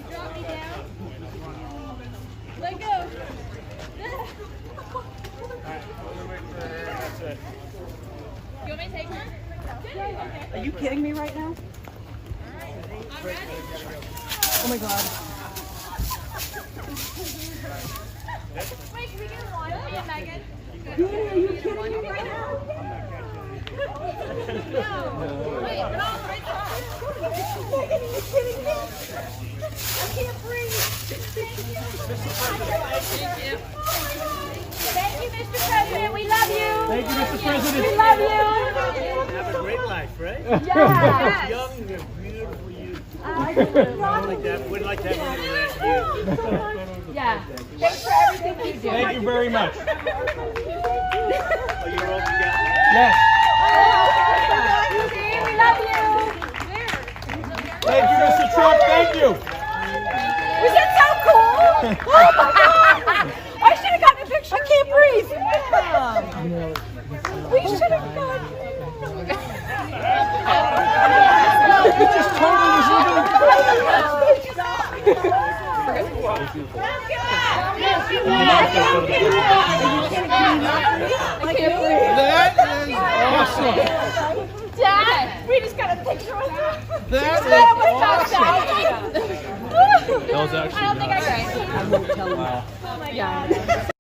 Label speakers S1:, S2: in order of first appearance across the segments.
S1: Drop me down. Let go.
S2: That's it.
S1: You want me to take one? Okay.
S3: Are you kidding me right now?
S1: I'm ready.
S3: Oh my God.
S1: Wait, can we get a line? Yeah, Megan.
S3: Danny, are you kidding me right now?
S1: No. Wait, no, right there.
S3: Megan, are you kidding me? I can't breathe. Thank you.
S1: Thank you. Thank you, Mr. President. We love you.
S2: Thank you, Mr. President.
S1: We love you.
S2: Have a great life, right?
S1: Yes.
S2: Young and beautiful youth. Would like to have a little you.
S1: Yeah. Thanks for everything you do.
S2: Thank you very much. Oh, you're all together?
S1: Yes. We love you.
S2: Thank you, Mr. Trump. Thank you.
S1: Was it so cool? Oh my God. I should have gotten a picture. I can't breathe. We should have gotten.
S2: You just totally was That is awesome.
S1: Dad, we just got a picture with you.
S2: That is awesome.
S1: That was actually I don't think I won't tell him. Oh my God.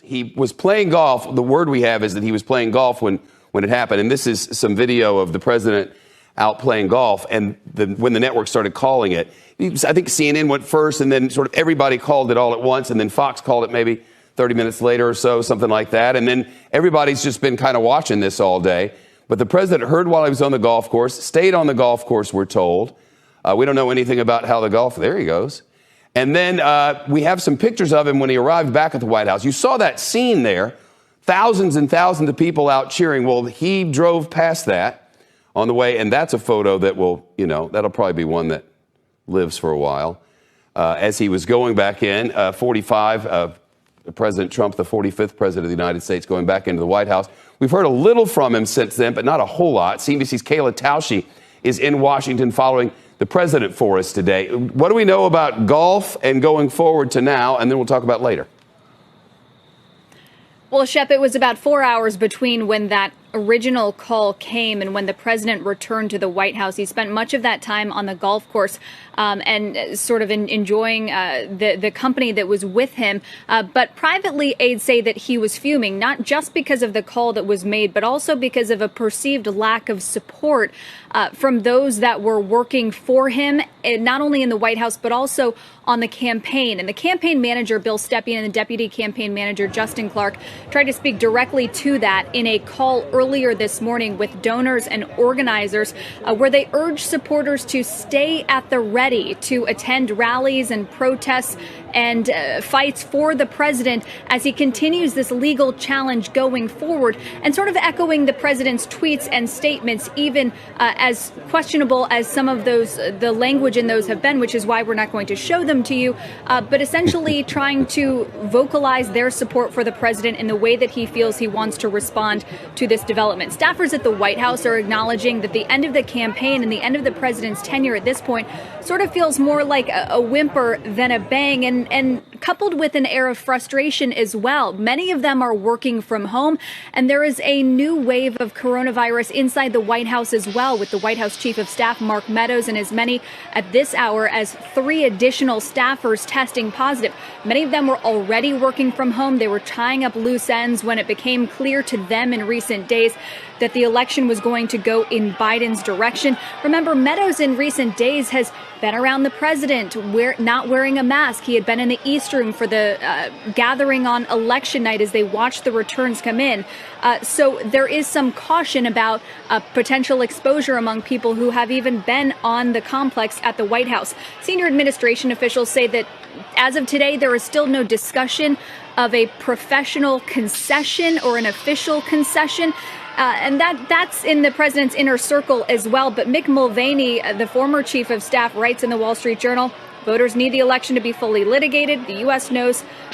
S4: He was playing golf. The word we have is that he was playing golf when it happened. And this is some video of the president out playing golf. And when the network started calling it, I think CNN went first, and then sort of everybody called it all at once. And then Fox called it maybe 30 minutes later or so, something like that. And then everybody's just been kind of watching this all day. But the president heard while he was on the golf course, stayed on the golf course, we're told. We don't know anything about how the golf, there he goes. And then we have some pictures of him when he arrived back at the White House. You saw that scene there, thousands and thousands of people out cheering. Well, he drove past that on the way, and that's a photo that will, that'll probably be one that lives for a while. As he was going back in, 45, President Trump, the 45th president of the United States, going back into the White House. We've heard a little from him since then, but not a whole lot. CNBC's Kayla Tausche is in Washington following the president for us today. What do we know about golf and going forward to now? And then we'll talk about later.
S5: Well, Shep, it was about 4 hours between when that original call came and when the president returned to the White House. He spent much of that time on the golf course and sort of enjoying the company that was with him. But privately, aides say that he was fuming, not just because of the call that was made, but also because of a perceived lack of support from those that were working for him, not only in the White House, but also on the campaign. And the campaign manager, Bill Stepien, and the deputy campaign manager, Justin Clark, tried to speak directly to that in a call earlier this morning with donors and organizers, where they urged supporters to stay at the ready to attend rallies and protests and fights for the president as he continues this legal challenge going forward, and sort of echoing the president's tweets and statements, even as questionable as some of those, the language in those have been, which is why we're not going to show them to you, but essentially trying to vocalize their support for the president in the way that he feels he wants to respond to this development. Staffers at the White House are acknowledging that the end of the campaign and the end of the president's tenure at this point sort of feels more like a whimper than a bang, and coupled with an air of frustration as well. Many of them are working from home, and there is a new wave of coronavirus inside the White House as well, with the White House Chief of Staff, Mark Meadows, and as many at this hour as 3 additional staffers testing positive. Many of them were already working from home. They were tying up loose ends when it became clear to them in recent days that the election was going to go in Biden's direction. Remember, Meadows in recent days has been around the president, not wearing a mask. He had been in the East Room for the gathering on election night as they watched the returns come in. So there is some caution about potential exposure among people who have even been on the complex at the White House. Senior administration officials say that as of today, there is still no discussion of a professional concession or an official concession. And that's in the president's inner circle as well. But Mick Mulvaney, the former chief of staff, writes in the Wall Street Journal, voters need the election to be fully litigated. The U.S.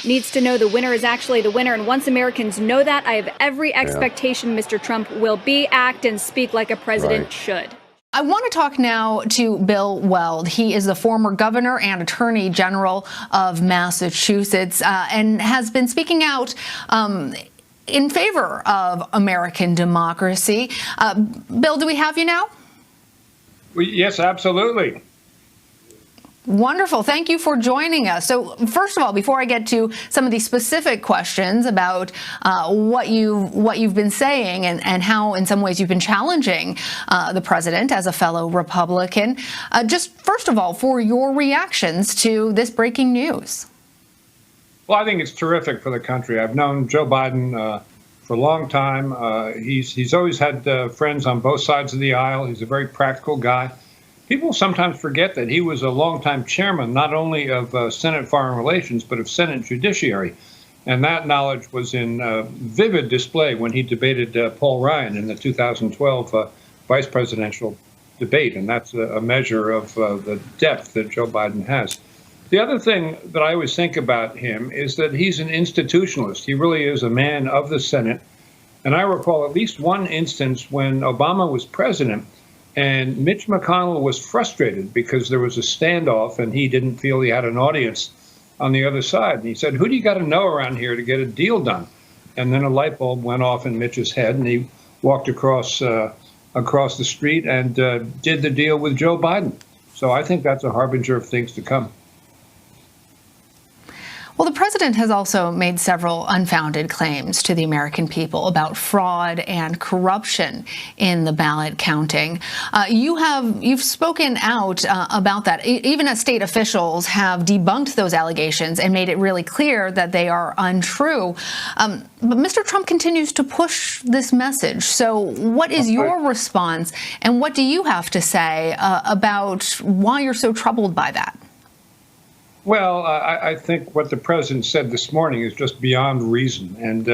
S5: needs to know the winner is actually the winner. And once Americans know that, I have every expectation Mr. Trump will act and speak like a president should.
S6: I want to talk now to Bill Weld. He is the former governor and attorney general of Massachusetts and has been speaking out in favor of American democracy. Bill, do we have you now?
S7: Yes, absolutely.
S6: Wonderful. Thank you for joining us. So first of all, before I get to some of these specific questions about what you've been saying and how in some ways you've been challenging the president as a fellow Republican, just first of all, for your reactions to this breaking news.
S7: Well, I think it's terrific for the country. I've known Joe Biden for a long time. He's always had friends on both sides of the aisle. He's a very practical guy. People sometimes forget that he was a longtime chairman, not only of Senate Foreign Relations, but of Senate Judiciary. And that knowledge was in vivid display when he debated Paul Ryan in the 2012 vice presidential debate. And that's a measure of the depth that Joe Biden has. The other thing that I always think about him is that he's an institutionalist. He really is a man of the Senate. And I recall at least one instance when Obama was president, and Mitch McConnell was frustrated because there was a standoff and he didn't feel he had an audience on the other side. And he said, who do you got to know around here to get a deal done? And then a light bulb went off in Mitch's head and he walked across the street and did the deal with Joe Biden. So I think that's a harbinger of things to come.
S6: Well, the president has also made several unfounded claims to the American people about fraud and corruption in the ballot counting. You've spoken out about that, even as state officials have debunked those allegations and made it really clear that they are untrue. But Mr. Trump continues to push this message. So what is your response, and what do you have to say about why you're so troubled by that?
S7: Well, I think what the president said this morning is just beyond reason. And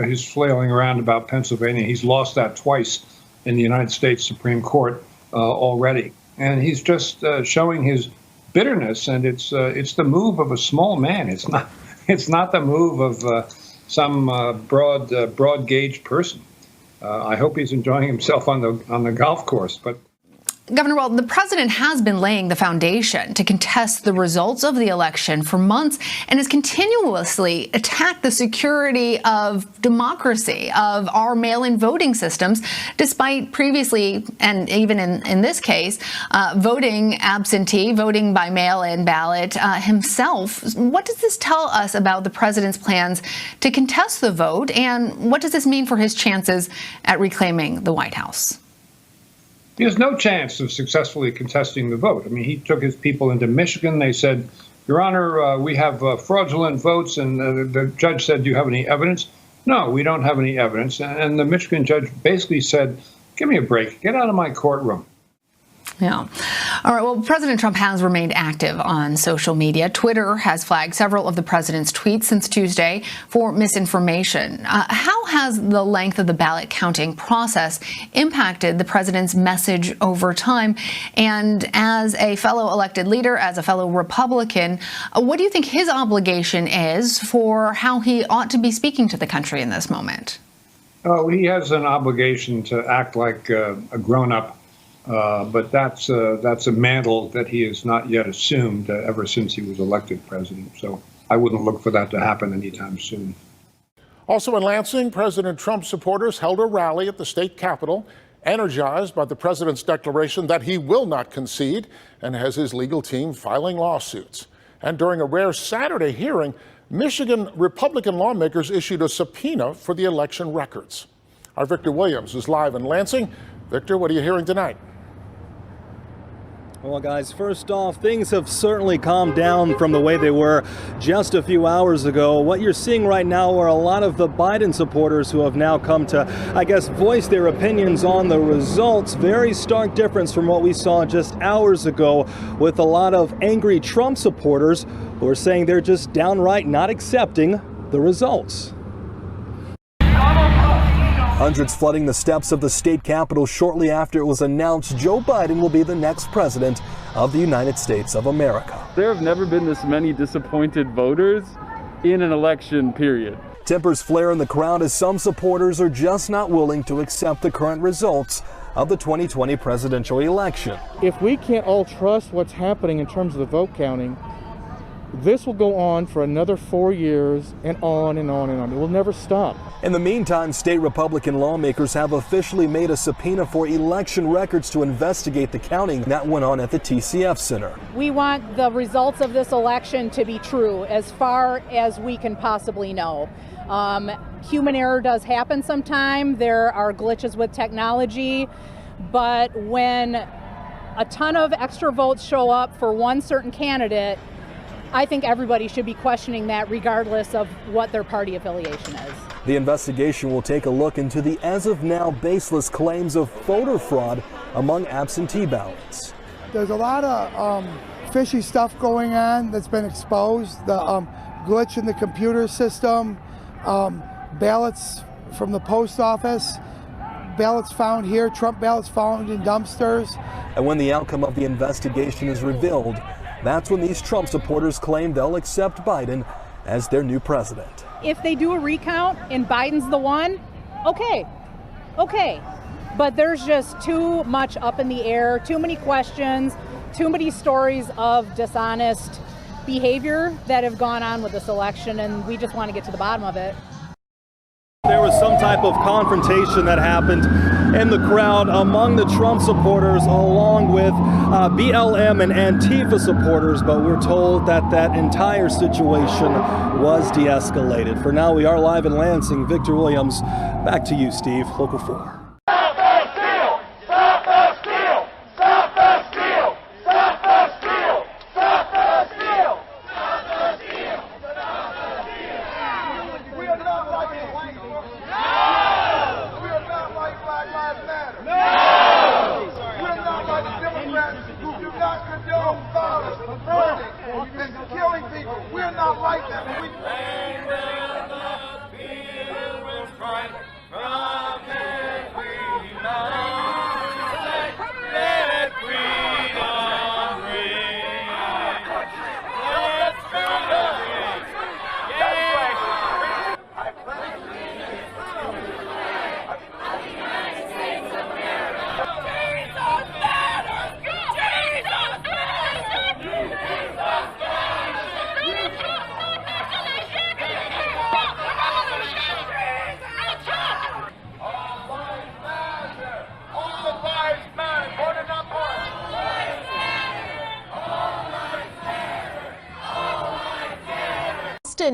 S7: his flailing around about Pennsylvania, he's lost that twice in the United States Supreme Court already. And he's just showing his bitterness. And it's the move of a small man. It's not the move of some broad gauge person. I hope he's enjoying himself on the golf course. But
S6: Governor Weld, the president has been laying the foundation to contest the results of the election for months and has continuously attacked the security of democracy, of our mail-in voting systems, despite previously, and even in this case, voting absentee, voting by mail-in ballot himself. What does this tell us about the president's plans to contest the vote, and what does this mean for his chances at reclaiming the White House?
S7: He has no chance of successfully contesting the vote. I mean, he took his people into Michigan. They said, Your Honor, we have fraudulent votes. And the judge said, do you have any evidence? No, we don't have any evidence. And the Michigan judge basically said, give me a break. Get out of my courtroom.
S6: Yeah. All right. Well, President Trump has remained active on social media. Twitter has flagged several of the president's tweets since Tuesday for misinformation. How has the length of the ballot counting process impacted the president's message over time? And as a fellow elected leader, as a fellow Republican, what do you think his obligation is for how he ought to be speaking to the country in this moment?
S7: Oh, he has an obligation to act like a grown-up. But that's a mantle that he has not yet assumed ever since he was elected president. So I wouldn't look for that to happen anytime soon.
S8: Also in Lansing, President Trump supporters held a rally at the state capitol, energized by the president's declaration that he will not concede, and has his legal team filing lawsuits. And during a rare Saturday hearing, Michigan Republican lawmakers issued a subpoena for the election records. Our Victor Williams is live in Lansing. Victor, what are you hearing tonight?
S9: Well, guys, first off, things have certainly calmed down from the way they were just a few hours ago. What you're seeing right now are a lot of the Biden supporters who have now come to, I guess, voice their opinions on the results. Very stark difference from what we saw just hours ago, with a lot of angry Trump supporters who are saying they're just downright not accepting the results.
S10: Hundreds flooding the steps of the state capitol shortly after it was announced Joe Biden will be the next president of the United States of America.
S11: There have never been this many disappointed voters in an election period.
S10: Tempers flare in the crowd as some supporters are just not willing to accept the current results of the 2020 presidential election.
S12: If we can't all trust what's happening in terms of the vote counting, this will go on for another 4 years and on and on and on. It will never stop.
S10: In the meantime, state Republican lawmakers have officially made a subpoena for election records to investigate the counting that went on at the TCF Center.
S13: We want the results of this election to be true as far as we can possibly know. Human error does happen sometime. There are glitches with technology, but when a ton of extra votes show up for one certain candidate, I think everybody should be questioning that regardless of what their party affiliation is.
S10: The investigation will take a look into the as of now baseless claims of voter fraud among absentee ballots.
S14: There's a lot of fishy stuff going on that's been exposed. The glitch in the computer system, ballots from the post office, ballots found here, Trump ballots found in dumpsters.
S10: And when the outcome of the investigation is revealed, that's when these Trump supporters claim they'll accept Biden as their new president.
S13: If they do a recount and Biden's the one, okay. But there's just too much up in the air, too many questions, too many stories of dishonest behavior that have gone on with this election, and we just want to get to the bottom of it.
S9: There was some type of confrontation that happened in the crowd among the Trump supporters along with BLM and Antifa supporters, but we're told that that entire situation was de-escalated. For now, we are live in Lansing. Victor Williams, back to you, Steve, Local 4.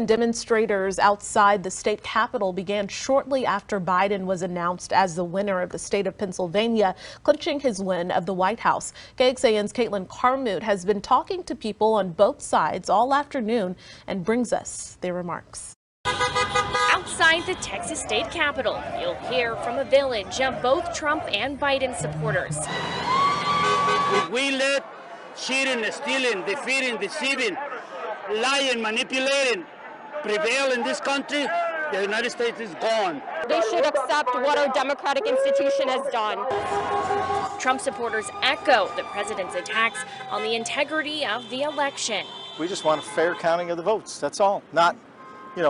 S15: Demonstrators outside the state capitol began shortly after Biden was announced as the winner of the state of Pennsylvania, clinching his win of the White House. KXAN's Caitlin Carmouche has been talking to people on both sides all afternoon and brings us their remarks.
S16: Outside the Texas state capitol, you'll hear from a village of both Trump and Biden supporters.
S17: If we let cheating, stealing, defeating, deceiving, lying, manipulating prevail in this country, the United States is gone.
S16: They should accept what our democratic institution has done. Trump supporters echo the president's attacks on the integrity of the election.
S18: We just want a fair counting of the votes, that's all, not,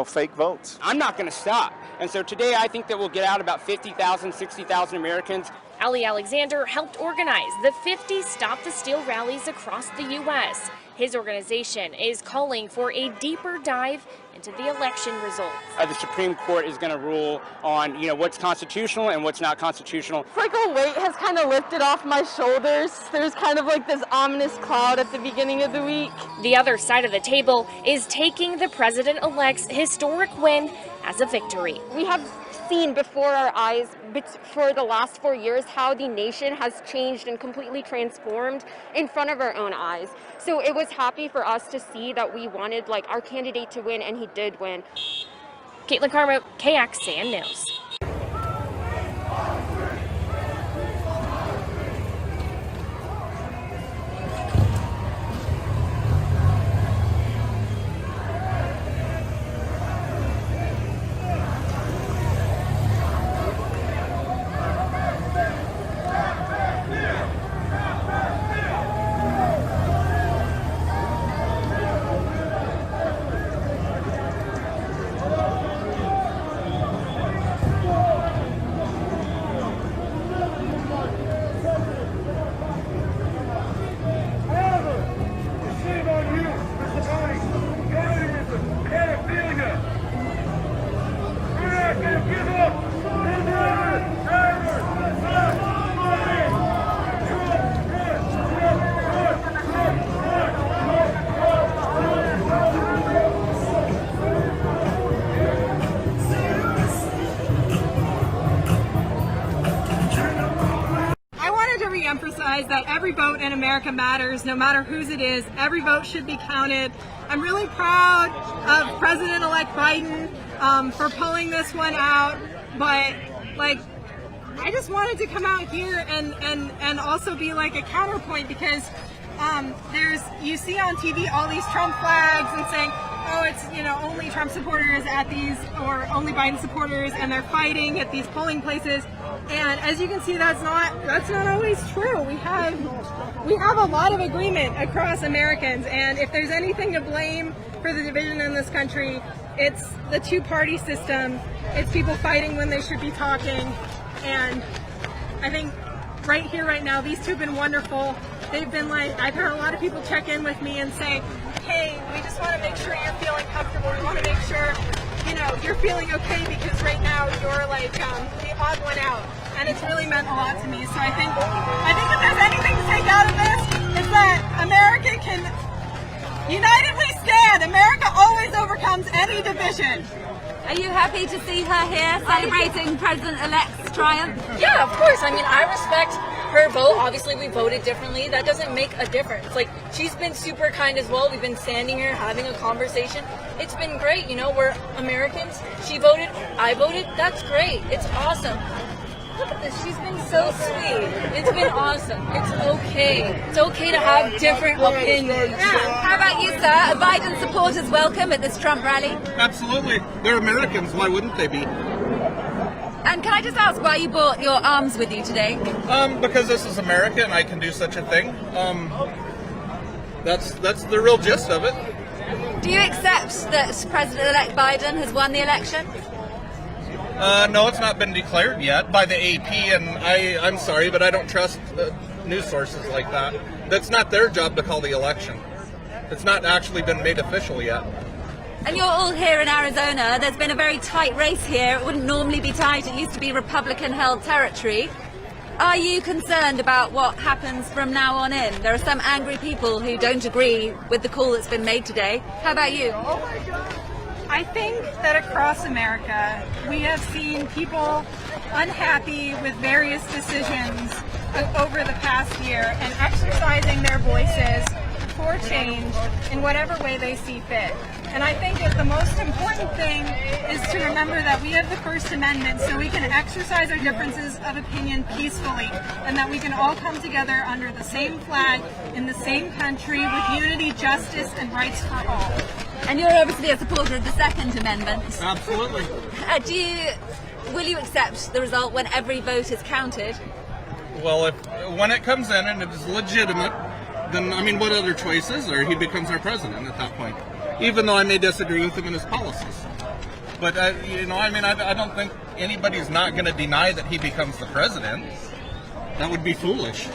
S18: fake votes.
S19: I'm not going to stop. And so today I think that we'll get out about 50,000, 60,000 Americans.
S16: Ali Alexander helped organize the 50 Stop the Steal rallies across the U.S. His organization is calling for a deeper dive into the election results.
S19: The Supreme Court is going to rule on, what's constitutional and what's not constitutional.
S20: It's like a weight has kind of lifted off my shoulders. There's kind of like this ominous cloud at the beginning of the week.
S16: The other side of the table is taking the president-elect's historic win as a victory.
S21: We have seen before our eyes for the last 4 years how the nation has changed and completely transformed in front of our own eyes. So it was happy for us to see that we wanted our candidate to win, and he did win.
S16: Caitlin Carmouche, KXAN News.
S1: every vote in America matters, no matter whose it is. Every vote should be counted. I'm really proud of President-elect Biden for pulling this one out, but like, I just wanted to come out here and also be like a counterpoint, because you see on TV all these Trump flags and saying, oh, it's, you know, only Trump supporters at these, or only Biden supporters, and they're fighting at these polling places. And as you can see, that's not always true. We have a lot of agreement across Americans, and if there's anything to blame for the division in this country, it's the two-party system. It's people fighting when they should be talking. And I think right here, right now, these two have been wonderful. They've been like, I've had a lot of people check in with me and say, hey, we just want to make sure you're feeling comfortable. We want to make sure, you know, you're feeling okay, because right now you're like the odd one out. And it's really meant a lot to me. So I think if there's anything to take out of this, it's that America can unitedly stand. America always overcomes any division.
S3: Are you happy to see her here celebrating President-elect's triumph?
S22: Yeah, of course. I mean, I respect her vote. Obviously, we voted differently. That doesn't make a difference. Like, she's been super kind as well. We've been standing here having a conversation. It's been great. You know, we're Americans. She voted. I voted. That's great. It's awesome. Look at this. She's been so sweet. It's been awesome. It's okay. It's okay to have different opinions.
S3: How about you, sir? Are Biden supporters welcome at this Trump rally?
S23: Absolutely. They're Americans. Why wouldn't they be?
S3: And can I just ask why you brought your arms with you today?
S23: Because this is America and I can do such a thing. That's the real gist of it.
S3: Do you accept that President-elect Biden has won the election?
S23: No, it's not been declared yet by the AP, and I'm sorry, but I don't trust news sources like that. That's not their job to call the election. It's not actually been made official yet.
S3: And you're all here in Arizona. There's been a very tight race here. It wouldn't normally be tight. It used to be Republican-held territory. Are you concerned about what happens from now on in? There are some angry people who don't agree with the call that's been made today. How about you?
S1: I think that across America, we have seen people unhappy with various decisions over the past year and exercising their voices for change in whatever way they see fit. And I think that the most important thing is to remember that we have the First Amendment, so we can exercise our differences of opinion peacefully, and that we can all come together under the same flag in the same country with unity, justice, and rights for all.
S3: And you're obviously a supporter of the Second Amendment.
S23: Absolutely.
S3: Will you accept the result when every vote is counted?
S23: Well, when it comes in and it is legitimate, then, I mean, what other choice is there? He becomes our president at that point, even though I may disagree with him in his policies. But, you know, I mean, I don't think anybody's not going to deny that he becomes the president. That would be foolish.